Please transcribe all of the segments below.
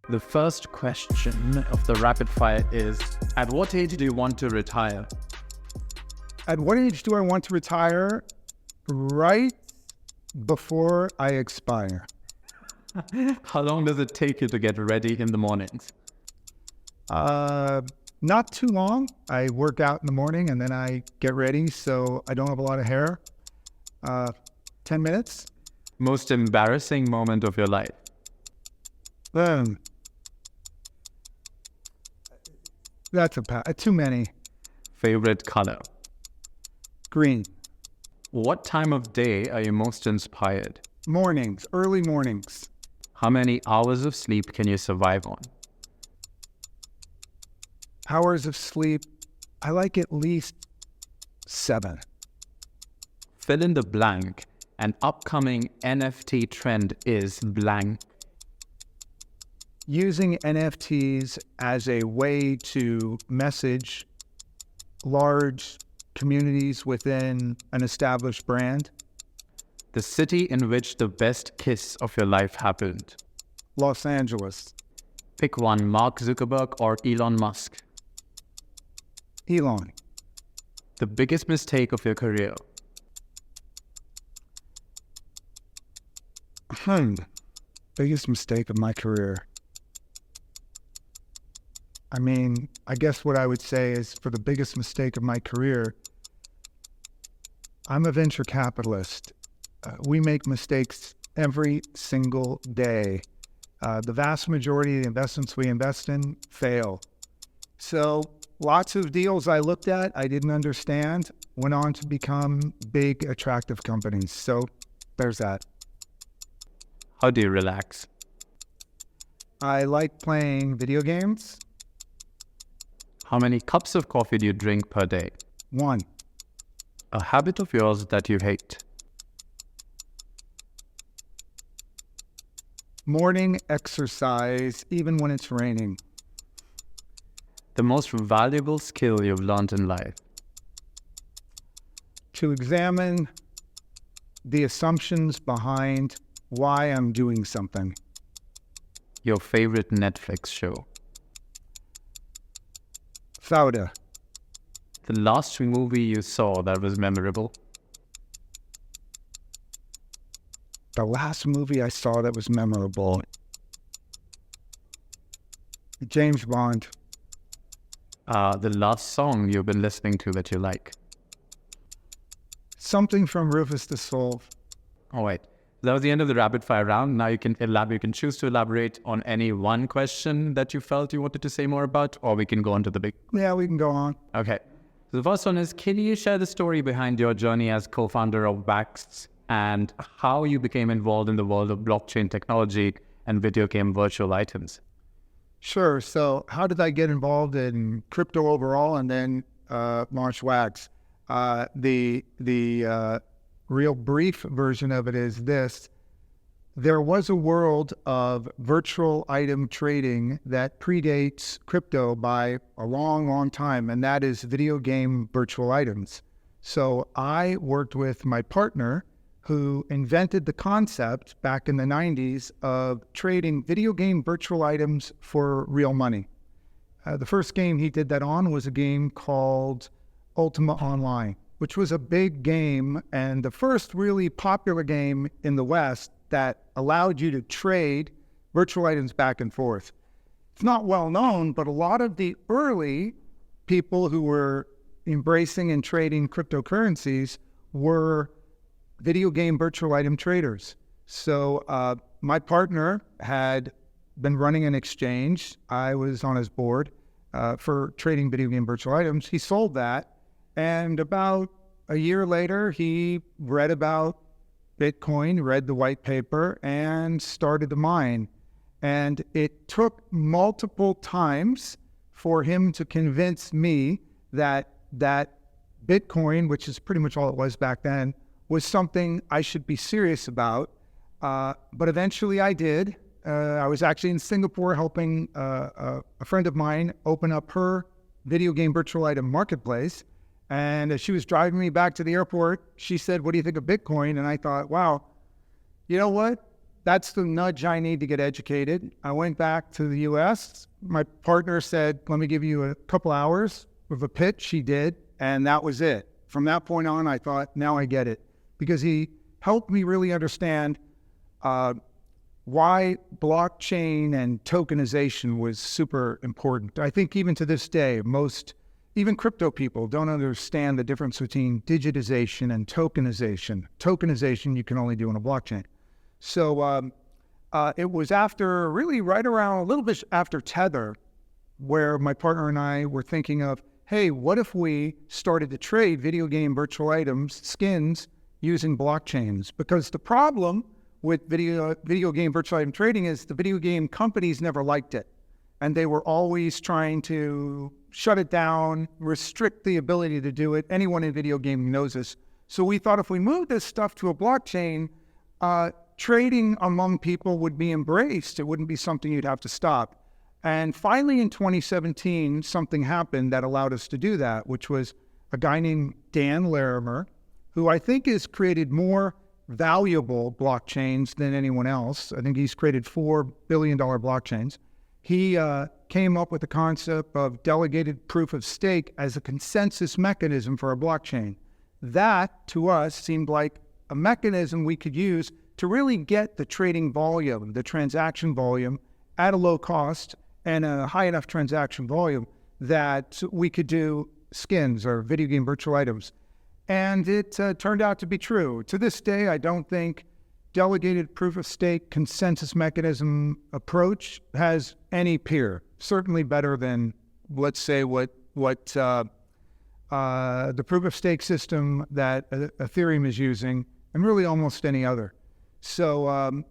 The first question of the rapid fire is, at what age do you want to retire? At what age do I want to retire? Right before I expire. How long does it take you to get ready in the mornings? Not too long. I work out in the morning and then I get ready, so I don't have a lot of hair. 10 minutes. Most embarrassing moment of your life? That's too many. Favorite color? Green. What time of day are you most inspired? Mornings, early mornings. How many hours of sleep can you survive on? Hours of sleep, I like at least 7. Fill in the blank. An upcoming NFT trend is blank. Using NFTs as a way to message large communities within an established brand. The city in which the best kiss of your life happened. Los Angeles. Pick one, Mark Zuckerberg or Elon Musk. Elon. The biggest mistake of your career. Biggest mistake of my career. I guess what I would say is for the biggest mistake of my career, I'm a venture capitalist. We make mistakes every single day. The vast majority of the investments we invest in fail. So lots of deals I looked at, I didn't understand, went on to become big, attractive companies. So there's that. How do you relax? I like playing video games. How many cups of coffee do you drink per day? 1. A habit of yours that you hate. Morning exercise, even when it's raining. The most valuable skill you've learned in life. To examine the assumptions behind why I'm doing something. Your favorite Netflix show. Fauda. The last movie you saw that was memorable. The last movie I saw that was memorable. James Bond. The last song you've been listening to that you like. Something from Rufus the Soul. All right. That was the end of the rapid fire round. Now you can choose to elaborate on any one question that you felt you wanted to say more about, or we can go on to the big. Yeah, we can go on. Okay. So the first one is, can you share the story behind your journey as co-founder of Wax and how you became involved in the world of blockchain technology and video game virtual items? Sure. So how did I get involved in crypto overall and then launch Wax? The real brief version of it is this. There was a world of virtual item trading that predates crypto by a long, long time, and that is video game virtual items. So I worked with my partner who invented the concept back in the 90s of trading video game virtual items for real money. The first game he did that on was a game called Ultima Online, which was a big game and the first really popular game in the West that allowed you to trade virtual items back and forth. It's not well known, but a lot of the early people who were embracing and trading cryptocurrencies were video game virtual item traders. So my partner had been running an exchange. I was on his board for trading video game virtual items. He sold that. And about a year later, he read about Bitcoin, read the white paper, and started to mine. And it took multiple times for him to convince me that Bitcoin, which is pretty much all it was back then, was something I should be serious about. But eventually I did. I was actually in Singapore helping a friend of mine open up her video game virtual item marketplace. And as she was driving me back to the airport, she said, "What do you think of Bitcoin?" And I thought, wow, you know what? that's the nudge I need to get educated. I went back to the US. My partner said, let me give you a couple hours of a pitch. He did, and that was it. From that point on, I thought, now I get it. Because he helped me really understand why blockchain and tokenization was super important. I think even to this day, even crypto people don't understand the difference between digitization and tokenization. Tokenization you can only do on a blockchain. So it was right around a little bit after Tether, where my partner and I were thinking of, hey, what if we started to trade video game virtual items, skins, using blockchains? Because the problem with video game virtual item trading is the video game companies never liked it. And they were always trying to shut it down, restrict the ability to do it. Anyone in video gaming knows this. So we thought if we moved this stuff to a blockchain, trading among people would be embraced. It wouldn't be something you'd have to stop. And finally in 2017, something happened that allowed us to do that, which was a guy named Dan Larimer, who I think has created more valuable blockchains than anyone else. I think he's created $4 billion blockchains. He came up with the concept of delegated proof of stake as a consensus mechanism for a blockchain. That, to us, seemed like a mechanism we could use to really get the trading volume, the transaction volume, at a low cost and a high enough transaction volume that we could do skins or video game virtual items. And it turned out to be true. To this day, I don't think delegated proof of stake consensus mechanism approach has any peer. Certainly better than, let's say, what the proof of stake system that Ethereum is using, and really almost any other. So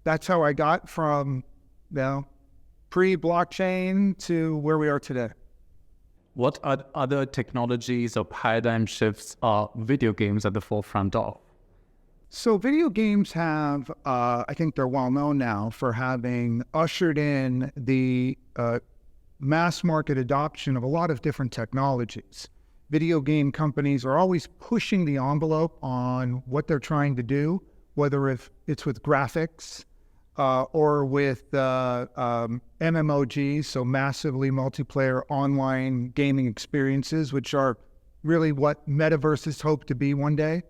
that's how I got from pre-blockchain to where we are today. What other technologies or paradigm shifts are video games at the forefront of? So video games have, I think they're well known now for having ushered in the mass market adoption of a lot of different technologies. Video game companies are always pushing the envelope on what they're trying to do, whether if it's with graphics or with MMOGs, so massively multiplayer online gaming experiences, which are really what metaverses hope to be one day.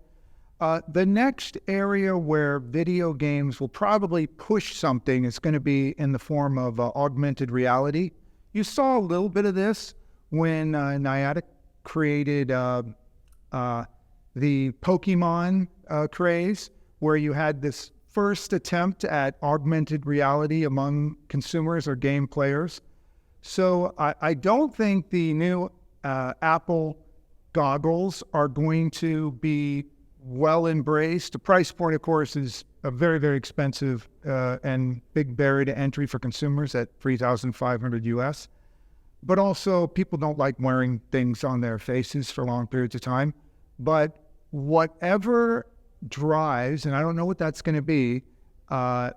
The next area where video games will probably push something is going to be in the form of augmented reality. You saw a little bit of this when Niantic created the Pokemon craze, where you had this first attempt at augmented reality among consumers or game players. So I don't think the new Apple goggles are going to be well embraced. The price point, of course, is a very, very expensive and big barrier to entry for consumers at $3,500 US. But also, people don't like wearing things on their faces for long periods of time. But whatever drives, and I don't know what that's going to be, a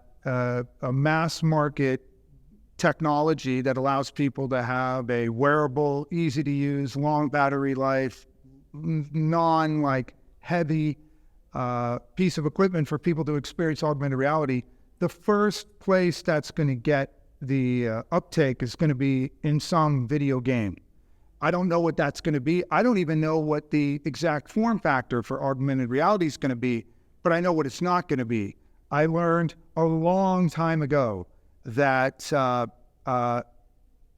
mass market technology that allows people to have a wearable, easy to use, long battery life, heavy piece of equipment for people to experience augmented reality, the first place that's going to get the uptake is going to be in some video game. I don't know what that's going to be. I don't even know what the exact form factor for augmented reality is going to be, but I know what it's not going to be. I learned a long time ago that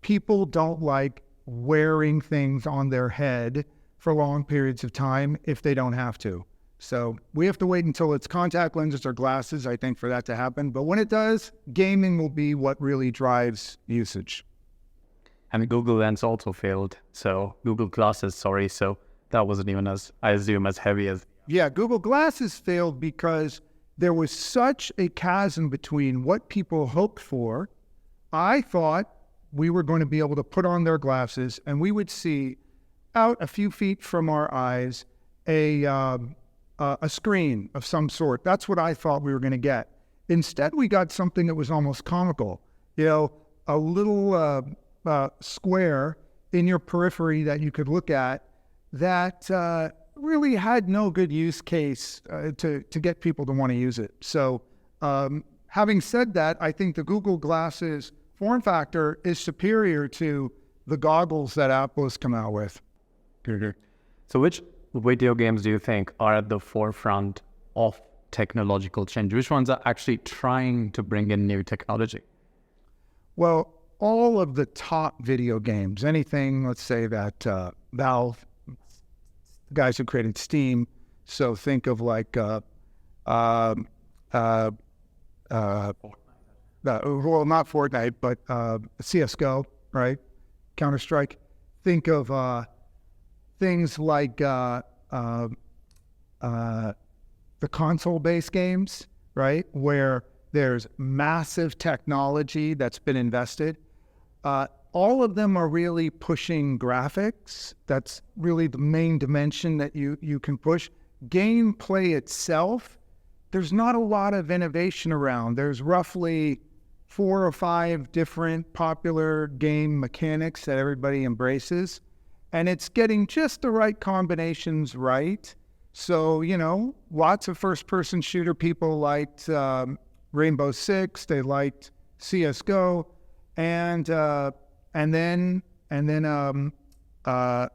people don't like wearing things on their head for long periods of time if they don't have to. So we have to wait until it's contact lenses or glasses, I think, for that to happen. But when it does, gaming will be what really drives usage. And Google Lens also failed. So Google Glasses, sorry. So that wasn't even as heavy as... Yeah, Google Glasses failed because there was such a chasm between what people hoped for. I thought we were going to be able to put on their glasses and we would see out a few feet from our eyes a screen of some sort. That's what I thought we were going to get. Instead, we got something that was almost comical. A little square in your periphery that you could look at that really had no good use case to get people to want to use it. So Having said that, I think the Google Glasses form factor is superior to the goggles that Apple's come out with. So which video games do you think are at the forefront of technological change? Which ones are actually trying to bring in new technology? Well, all of the top video games, anything, let's say that Valve, the guys who created Steam, so think of like well, not Fortnite, but CSGO, right? Counter-Strike. Think of things like the console-based games, right? Where there's massive technology that's been invested. All of them are really pushing graphics. That's really the main dimension that you can push. Gameplay itself, there's not a lot of innovation around. There's roughly 4 or 5 different popular game mechanics that everybody embraces, and it's getting just the right combinations right. So, lots of first-person shooter people liked Rainbow Six, they liked CSGO, and then why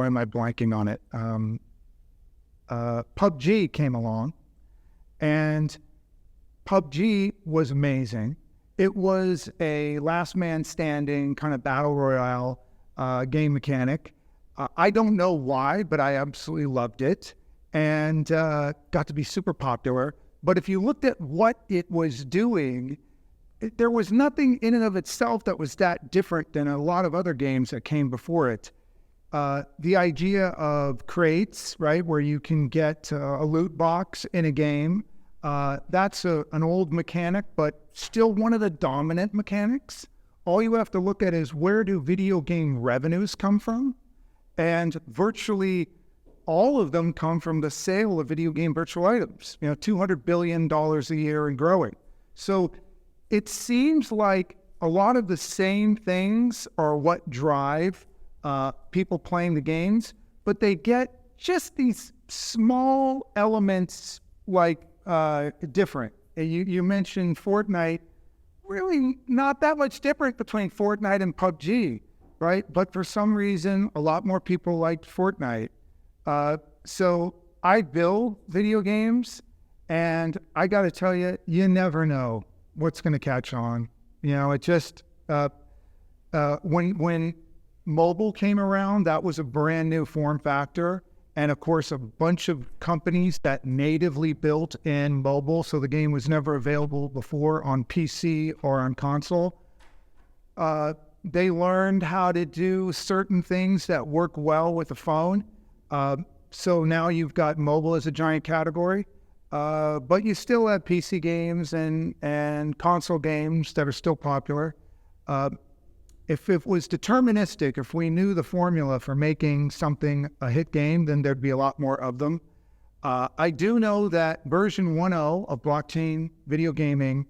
am I blanking on it? PUBG came along, and PUBG was amazing. It was a last man standing kind of battle royale game mechanic. I don't know why, but I absolutely loved it, and got to be super popular. But if you looked at what it was doing, there was nothing in and of itself that was that different than a lot of other games that came before it. The idea of crates, right, where you can get a loot box in a game, that's an old mechanic, but still one of the dominant mechanics. All you have to look at is where do video game revenues come from? And virtually all of them come from the sale of video game virtual items, $200 billion a year and growing. So it seems like a lot of the same things are what drive people playing the games, but they get just these small elements like different. You mentioned Fortnite, really not that much different between Fortnite and PUBG, right? But for some reason, a lot more people liked Fortnite. So I build video games, and I got to tell you, you never know what's going to catch on. It just, when mobile came around, that was a brand new form factor. And of course, a bunch of companies that natively built in mobile, so the game was never available before on PC or on console. They learned how to do certain things that work well with a phone. So now you've got mobile as a giant category, but you still have PC games and console games that are still popular. If it was deterministic, if we knew the formula for making something a hit game, then there'd be a lot more of them. I do know that version 1.0 of blockchain video gaming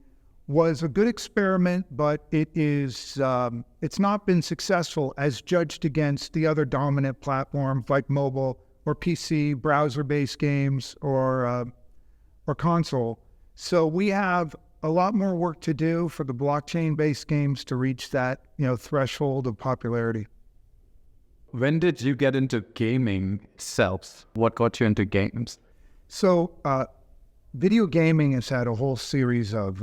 was a good experiment, but it's not been successful as judged against the other dominant platforms like mobile or PC, browser-based games, or console. So we have a lot more work to do for the blockchain-based games to reach that, threshold of popularity. When did you get into gaming itself? What got you into games? So video gaming has had a whole series of,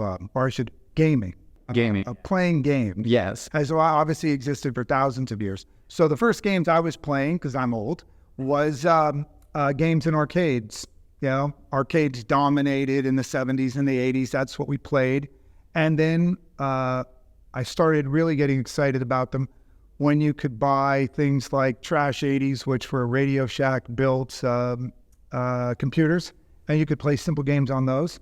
gaming. Playing games. Yes. Has obviously existed for thousands of years. So the first games I was playing, because I'm old, was games in arcades. Arcades dominated in the 70s and the 80s. That's what we played. And then I started really getting excited about them when you could buy things like Trash 80s, which were Radio Shack built computers, and you could play simple games on those.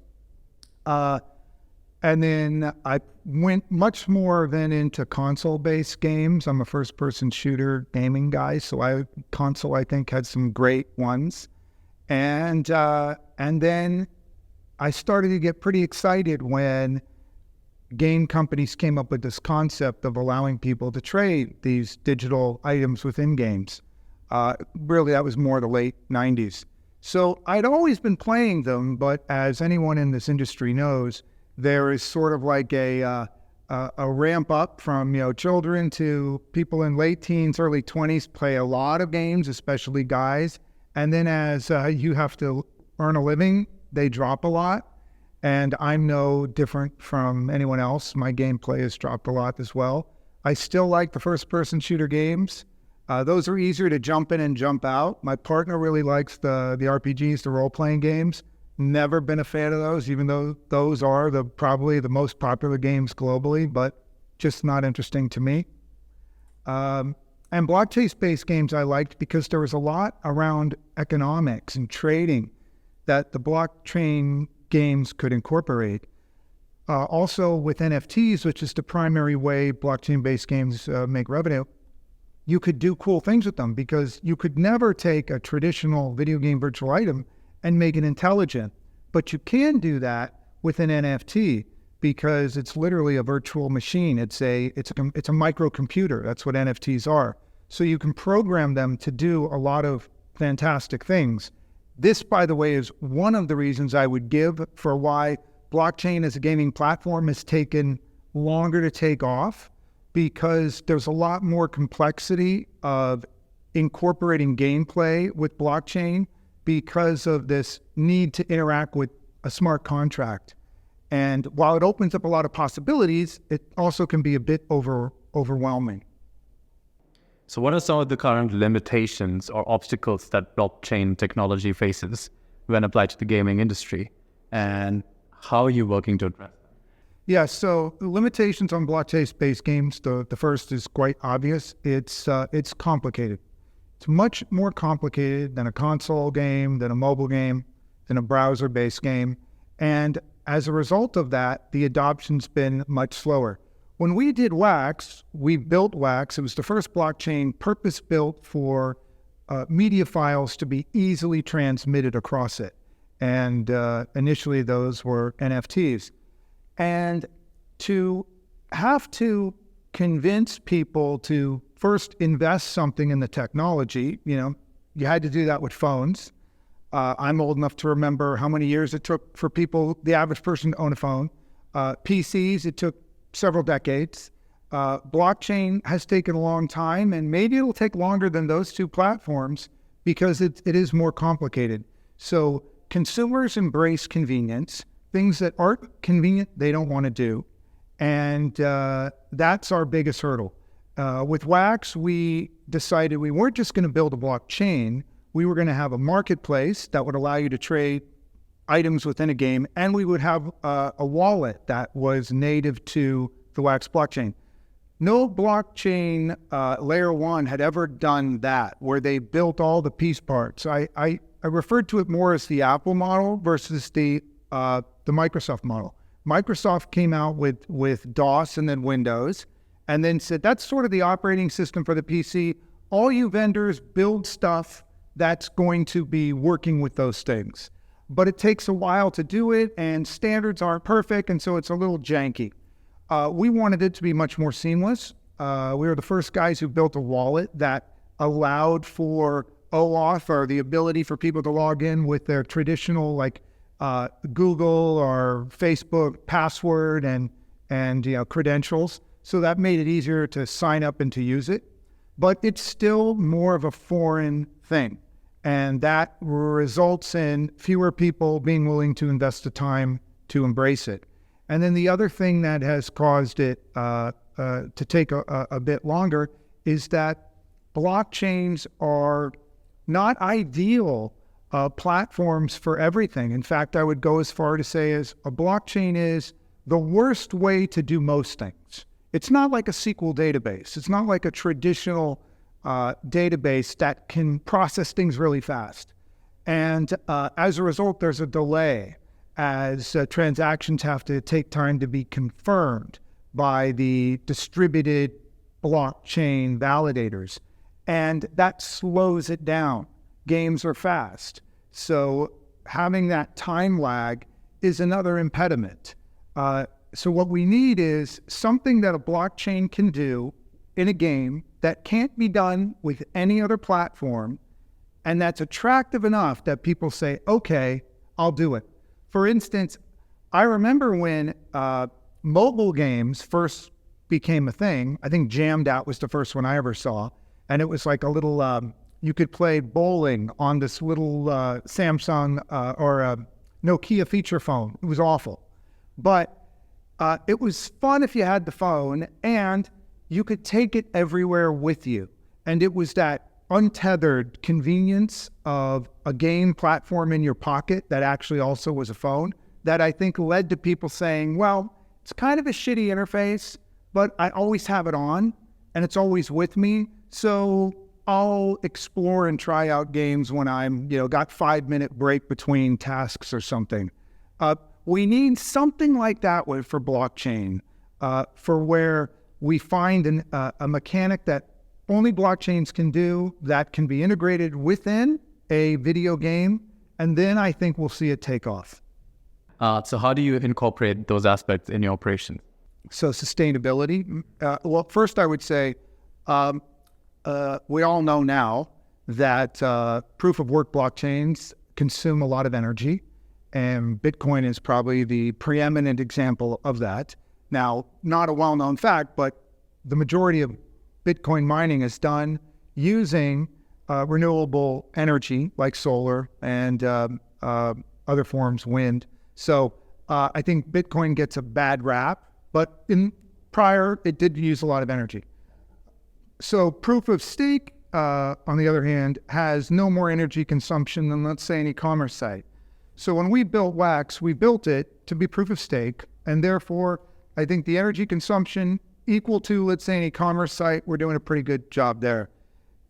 And then I went much more then into console-based games. I'm a first-person shooter gaming guy, so console, I think, had some great ones. And then I started to get pretty excited when game companies came up with this concept of allowing people to trade these digital items within games. Really, that was more the late 90s. So I'd always been playing them, but as anyone in this industry knows, there is sort of like a ramp up from, children to people in late teens, early 20s play a lot of games, especially guys. And then as you have to earn a living, they drop a lot. And I'm no different from anyone else. My gameplay has dropped a lot as well. I still like the first-person shooter games. Those are easier to jump in and jump out. My partner really likes the RPGs, the role-playing games. Never been a fan of those, even though those are probably the most popular games globally, but just not interesting to me. And blockchain-based games I liked because there was a lot around economics and trading that the blockchain games could incorporate. Also with NFTs, which is the primary way blockchain-based games make revenue, you could do cool things with them because you could never take a traditional video game virtual item and make it intelligent. But you can do that with an NFT because it's literally a virtual machine. It's a microcomputer. That's what NFTs are. So you can program them to do a lot of fantastic things. This, by the way, is one of the reasons I would give for why blockchain as a gaming platform has taken longer to take off, because there's a lot more complexity of incorporating gameplay with blockchain because of this need to interact with a smart contract. And while it opens up a lot of possibilities, it also can be a bit overwhelming. So what are some of the current limitations or obstacles that blockchain technology faces when applied to the gaming industry? And how are you working to address them? Yeah, so the limitations on blockchain-based games, the first is quite obvious. It's complicated. It's much more complicated than a console game, than a mobile game, than a browser-based game. And as a result of that, the adoption's been much slower. When we did Wax, we built Wax. It was the first blockchain purpose-built for media files to be easily transmitted across it. And initially, those were NFTs. And to have to convince people to first invest something in the technology, you had to do that with phones. I'm old enough to remember how many years it took for people, the average person, to own a phone. PCs, it took several decades. Blockchain has taken a long time, and maybe it'll take longer than those two platforms because it is more complicated. So consumers embrace convenience. Things that aren't convenient, they don't want to do. And that's our biggest hurdle. With Wax, we decided we weren't just going to build a blockchain. We were going to have a marketplace that would allow you to trade items within a game, and we would have a wallet that was native to the Wax blockchain. No blockchain layer one had ever done that, where they built all the piece parts. I referred to it more as the Apple model versus the Microsoft model. Microsoft came out with DOS and then Windows, and then said, that's sort of the operating system for the PC. All you vendors build stuff that's going to be working with those things. But it takes a while to do it, and standards aren't perfect, and so it's a little janky. We wanted it to be much more seamless. We were the first guys who built a wallet that allowed for OAuth, or the ability for people to log in with their traditional, like Google or Facebook password and credentials. So that made it easier to sign up and to use it. But it's still more of a foreign thing. And that results in fewer people being willing to invest the time to embrace it. And then the other thing that has caused it to take a bit longer is that blockchains are not ideal platforms for everything. In fact, I would go as far to say as a blockchain is the worst way to do most things. It's not like a SQL database. It's not like a traditional database that can process things really fast. And as a result, there's a delay as transactions have to take time to be confirmed by the distributed blockchain validators. And that slows it down. Games are fast. So having that time lag is another impediment. So what we need is something that a blockchain can do in a game that can't be done with any other platform, and that's attractive enough that people say, okay, I'll do it. For instance, I remember when mobile games first became a thing. I think Jammed Out was the first one I ever saw. And it was like a little, you could play bowling on this little Samsung or Nokia feature phone. It was awful. But it was fun if you had the phone, and you could take it everywhere with you. And it was that untethered convenience of a game platform in your pocket that actually also was a phone that I think led to people saying, well, it's kind of a shitty interface, but I always have it on and it's always with me. So I'll explore and try out games when I'm, got 5-minute break between tasks or something. We need something like that for blockchain, for where we find a mechanic that only blockchains can do, that can be integrated within a video game, and then I think we'll see it take off. So how do you incorporate those aspects in your operation? So sustainability. Well, first I would say, we all know now that proof of work blockchains consume a lot of energy, and Bitcoin is probably the preeminent example of that. Now, not a well-known fact, but the majority of Bitcoin mining is done using renewable energy like solar and other forms, wind. So I think Bitcoin gets a bad rap, but prior it did use a lot of energy. So proof of stake, on the other hand, has no more energy consumption than, let's say, an e-commerce site. So when we built Wax, we built it to be proof of stake, and therefore I think the energy consumption equal to, let's say, an e-commerce site, we're doing a pretty good job there.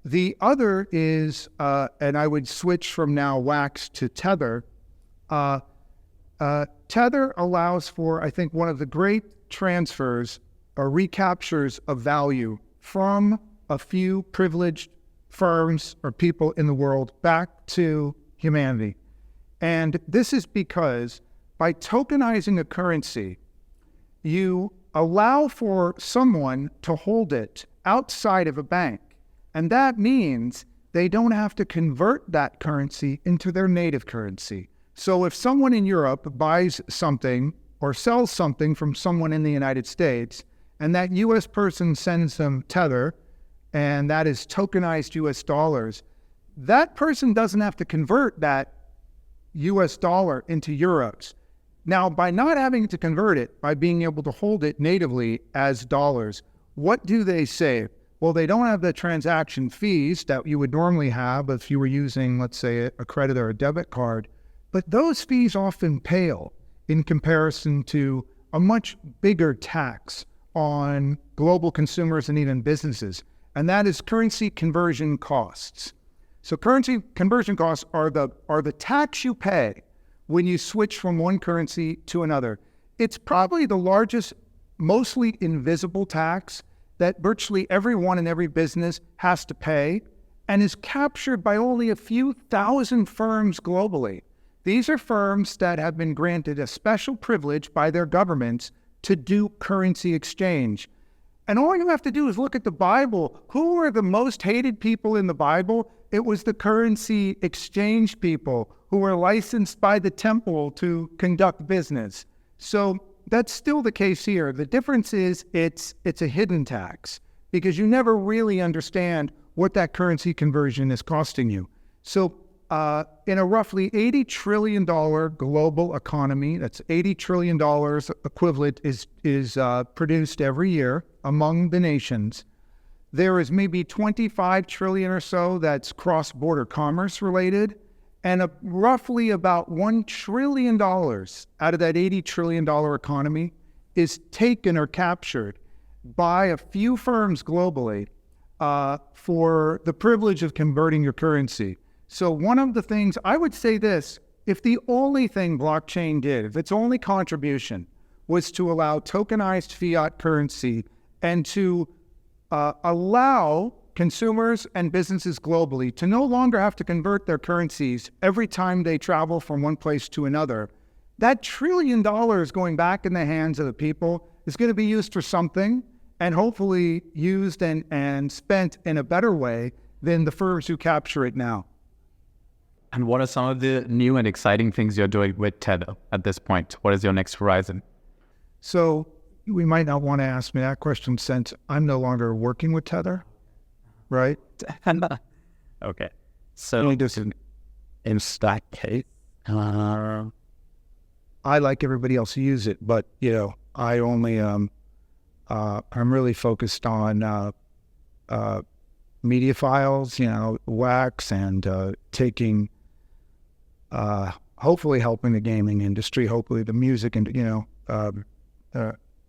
The other is, and I would switch from now Wax to Tether. Tether allows for, I think, one of the great transfers or recaptures of value from a few privileged firms or people in the world back to humanity. And this is because by tokenizing a currency, you allow for someone to hold it outside of a bank. And that means they don't have to convert that currency into their native currency. So if someone in Europe buys something or sells something from someone in the United States, and that US person sends them Tether, and that is tokenized US dollars, that person doesn't have to convert that US dollar into euros. Now, by not having to convert it, by being able to hold it natively as dollars, what do they save? Well, they don't have the transaction fees that you would normally have if you were using, let's say, a credit or a debit card. But those fees often pale in comparison to a much bigger tax on global consumers and even businesses, and that is currency conversion costs. So currency conversion costs are the tax you pay when you switch from one currency to another. It's probably the largest, mostly invisible tax that virtually everyone in every business has to pay and is captured by only a few thousand firms globally. These are firms that have been granted a special privilege by their governments to do currency exchange. And all you have to do is look at the Bible. Who were the most hated people in the Bible? It was the currency exchange people who were licensed by the temple to conduct business. So that's still the case here. The difference is it's a hidden tax because you never really understand what that currency conversion is costing you. So in a roughly $80 trillion global economy, that's $80 trillion equivalent is produced every year among the nations. There is maybe 25 trillion or so that's cross-border commerce related, and roughly about $1 trillion out of that $80 trillion economy is taken or captured by a few firms globally for the privilege of converting your currency. So one of the things, I would say this, if the only thing blockchain did, if its only contribution was to allow tokenized fiat currency and to allow consumers and businesses globally to no longer have to convert their currencies every time they travel from one place to another, that $1 trillion going back in the hands of the people is going to be used for something, and hopefully used and spent in a better way than the firms who capture it now. And what are some of the new and exciting things you're doing with Tether at this point? What is your next horizon? So we might not want to ask me that question since I'm no longer working with Tether, right? Okay. So in that case, I, like everybody else, use it, but I only I'm really focused on media files, wax, and taking hopefully helping the gaming industry, hopefully the music, and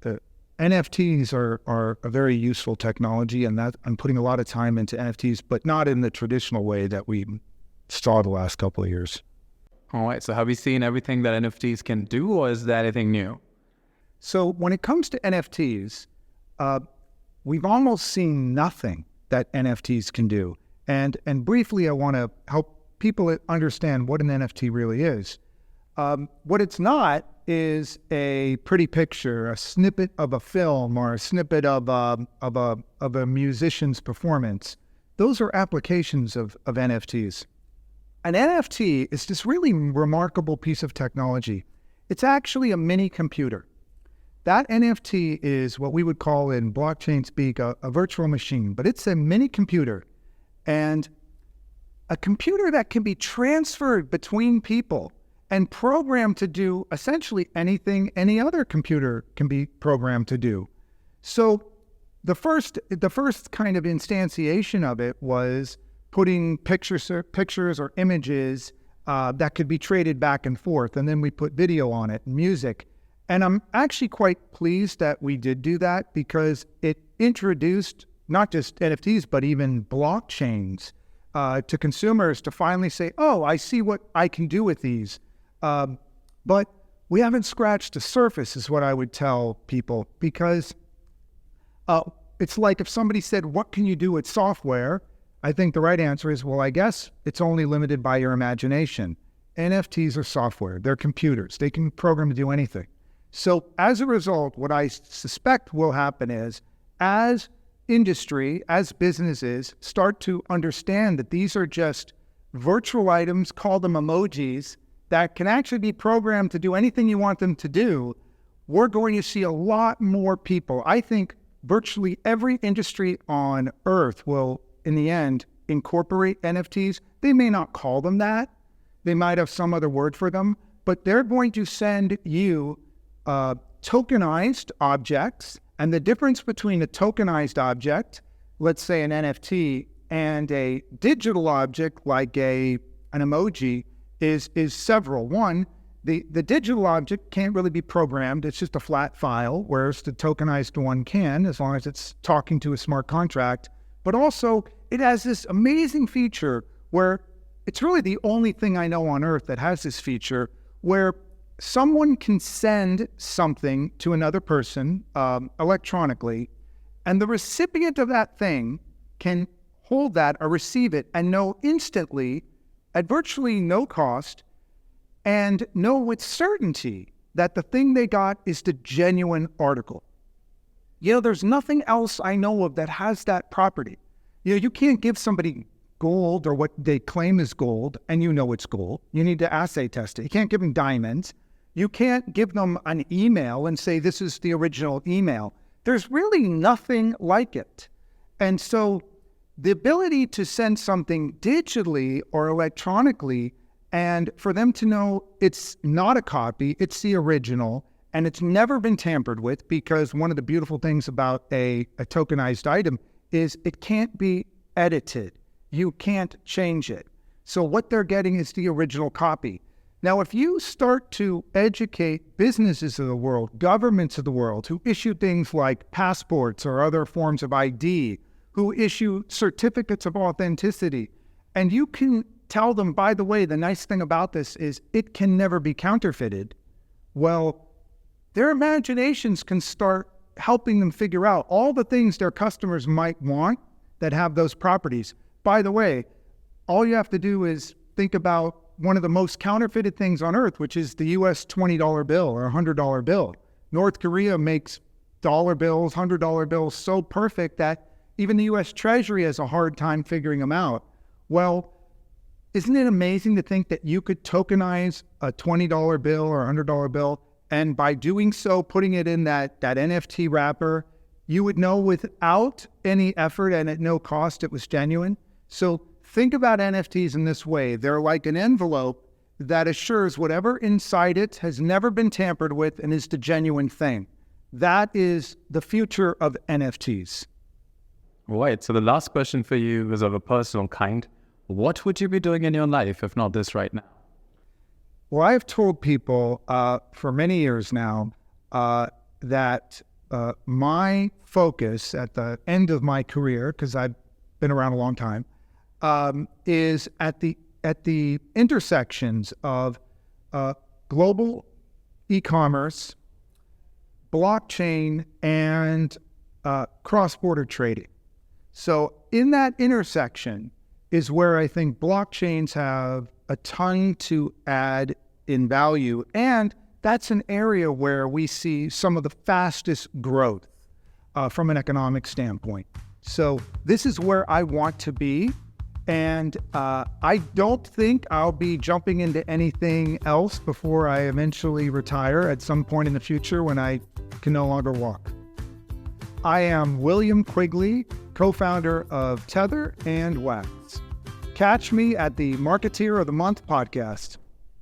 the NFTs are a very useful technology, and that I'm putting a lot of time into NFTs, but not in the traditional way that we saw the last couple of years. All right. So have you seen everything that NFTs can do, or is there anything new? So when it comes to NFTs, we've almost seen nothing that NFTs can do. And briefly, I want to help people understand what an NFT really is. What it's not is a pretty picture, a snippet of a film, or a snippet of a musician's performance. Those are applications of NFTs. An NFT is this really remarkable piece of technology. It's actually a mini computer. That NFT is what we would call in blockchain speak a virtual machine, but it's a mini computer, and a computer that can be transferred between people and programmed to do essentially anything any other computer can be programmed to do. So the first kind of instantiation of it was putting pictures or images that could be traded back and forth, and then we put video on it, music. And I'm actually quite pleased that we did do that, because it introduced not just NFTs, but even blockchains to consumers to finally say, oh, I see what I can do with these. But we haven't scratched the surface, is what I would tell people, because it's like if somebody said, what can you do with software? I think the right answer is, well, I guess it's only limited by your imagination. NFTs are software. They're computers. They can program to do anything. So as a result, what I suspect will happen is, as industry, as businesses start to understand that these are just virtual items, call them emojis, that can actually be programmed to do anything you want them to do, we're going to see a lot more people. I think virtually every industry on Earth will, in the end, incorporate NFTs. They may not call them that. They might have some other word for them, but they're going to send you tokenized objects. And the difference between a tokenized object, let's say an NFT, and a digital object like an emoji is several. One, the digital object can't really be programmed. It's just a flat file, whereas the tokenized one can, as long as it's talking to a smart contract. But also, it has this amazing feature where it's really the only thing I know on Earth that has this feature, where someone can send something to another person electronically, and the recipient of that thing can hold that or receive it and know instantly, at virtually no cost, and know with certainty that the thing they got is the genuine article. There's nothing else I know of that has that property. You can't give somebody gold or what they claim is gold, and it's gold. You need to assay test it. You can't give them diamonds. You can't give them an email and say, this is the original email. There's really nothing like it. And so the ability to send something digitally or electronically, and for them to know it's not a copy, it's the original, and it's never been tampered with, because one of the beautiful things about a tokenized item is it can't be edited. You can't change it. So what they're getting is the original copy. Now, if you start to educate businesses of the world, governments of the world, who issue things like passports or other forms of ID, who issue certificates of authenticity, and you can tell them, by the way, the nice thing about this is it can never be counterfeited, well, their imaginations can start helping them figure out all the things their customers might want that have those properties. By the way, all you have to do is think about one of the most counterfeited things on Earth, which is the US $20 bill or $100 bill. North Korea makes dollar bills, $100 bills so perfect that even the US Treasury has a hard time figuring them out. Well, Isn't it amazing to think that you could tokenize a $20 bill or a $100 bill, and by doing so, putting it in that NFT wrapper, you would know without any effort and at no cost it was genuine? So think about NFTs in this way. They're like an envelope that assures whatever inside it has never been tampered with and is the genuine thing. That is the future of NFTs. Right. So the last question for you is of a personal kind. What would you be doing in your life if not this right now? Well, I've told people for many years now that my focus at the end of my career, because I've been around a long time, is at the intersections of global e-commerce, blockchain, and cross-border trading. So in that intersection is where I think blockchains have a ton to add in value. And that's an area where we see some of the fastest growth from an economic standpoint. So this is where I want to be. And I don't think I'll be jumping into anything else before I eventually retire at some point in the future when I can no longer walk. I am William Quigley, co-founder of Tether and Wax. Catch me at the Marketeer of the Month podcast.